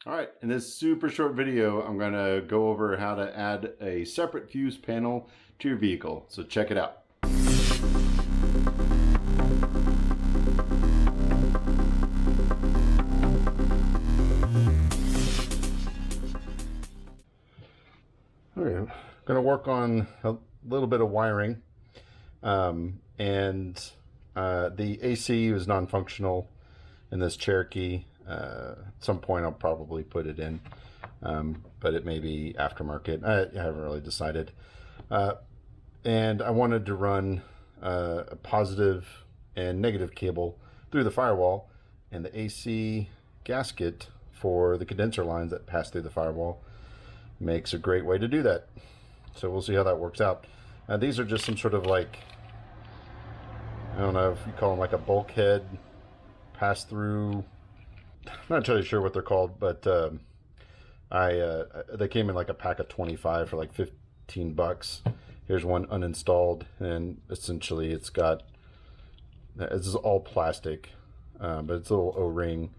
All right, in this super short video, I'm going to go over how to add a separate fuse panel to your vehicle. So check it out. Okay, I'm going to work on a little bit of wiring. The AC is non-functional in this Cherokee. At some point I'll probably put it in, but it may be aftermarket. I haven't really decided. And I wanted to run a positive and negative cable through the firewall, and the AC gasket for the condenser lines that pass through the firewall makes a great way to do that. So we'll see how that works out. These are just some sort of like, I don't know if you call them like a bulkhead pass through. I'm not entirely sure what they're called, but they came in like a pack of 25 for like $15. Here's one uninstalled, and essentially it's all plastic, but it's a little O-ring.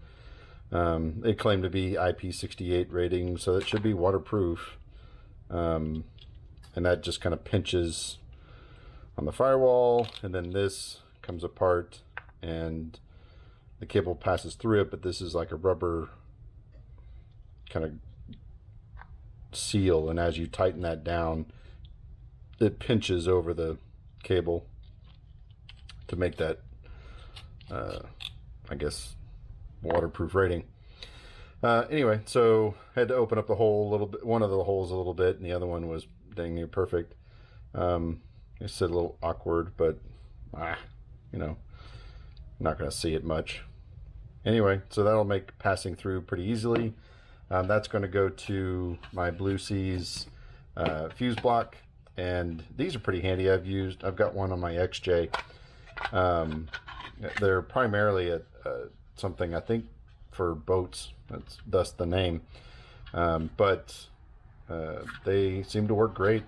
They claim to be IP68 rating, so it should be waterproof. And that just kind of pinches on the firewall, and then this comes apart and the cable passes through it, but this is like a rubber kind of seal, and as you tighten that down, it pinches over the cable to make that I guess waterproof rating. Anyway, so I had to open up the hole a little bit, one of the holes a little bit, and the other one was dang near perfect. It's a little awkward, but you know, not going to see it much. Anyway, so that'll make passing through pretty easily. That's going to go to my Blue Seas fuse block, and these are pretty handy. I've got one on my XJ. They're primarily something I think for boats. That's thus the name. But they seem to work great.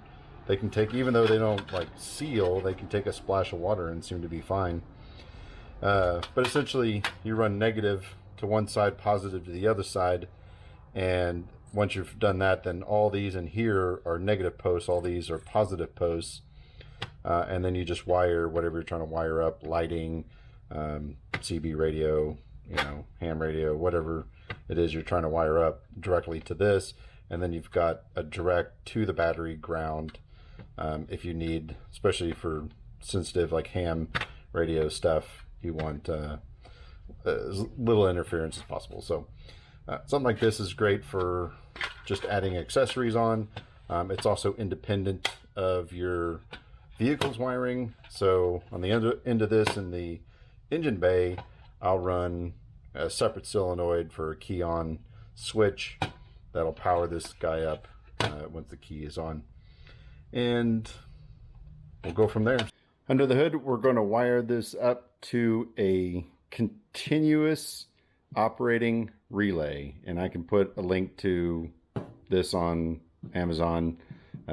They can take, even though they don't like seal, they can take a splash of water and seem to be fine. But essentially you run negative to one side, positive to the other side, and once you've done that, then all these in here are negative posts, all these are positive posts, and then you just wire whatever you're trying to wire up, lighting, CB radio, ham radio, whatever it is you're trying to wire up directly to this, and then you've got a direct to the battery ground if you need, especially for sensitive like ham radio stuff, you want as little interference as possible. So something like this is great for just adding accessories on. It's also independent of your vehicle's wiring. So on the end of this in the engine bay, I'll run a separate solenoid for a key on switch that'll power this guy up once the key is on. And we'll go from there. Under the hood, we're going to wire this up to a continuous operating relay, and I can put a link to this on Amazon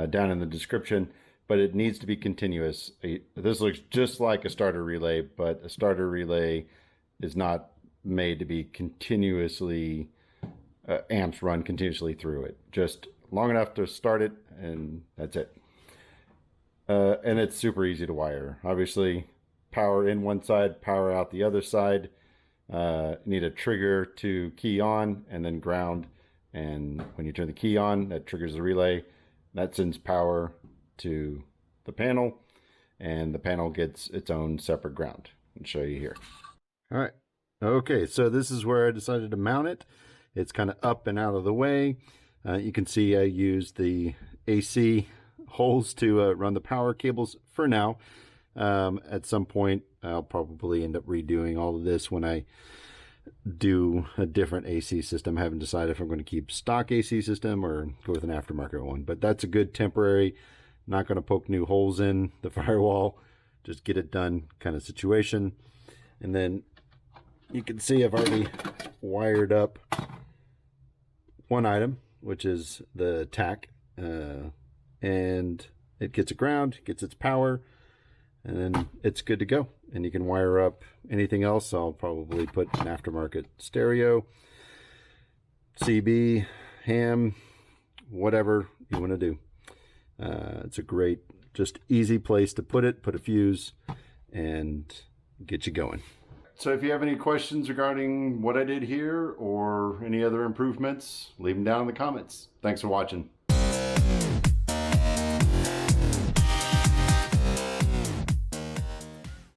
down in the description, but it needs to be continuous. This looks just like a starter relay, but a starter relay is not made to be continuously amps run continuously through it, just long enough to start it, and that's it. And it's super easy to wire. Obviously, power in one side, power out the other side. Need a trigger to key on, and then ground. And when you turn the key on, that triggers the relay. That sends power to the panel, and the panel gets its own separate ground. I'll show you here. All right. Okay, so this is where I decided to mount it. It's kind of up and out of the way. You can see I used the AC holes to run the power cables for now. At some point, I'll probably end up redoing all of this when I do a different AC system. I haven't decided if I'm going to keep stock AC system or go with an aftermarket one, but that's a good temporary, not going to poke new holes in the firewall, just get it done kind of situation. And then you can see I've already wired up one item, which is the tack, and it gets a ground, gets its power, and then it's good to go. And you can wire up anything else. I'll probably put an aftermarket stereo. CB, ham, whatever you want to do. It's a great, just easy place to put it, put a fuse, and get you going. So if you have any questions regarding what I did here or any other improvements, leave them down in the comments. Thanks for watching.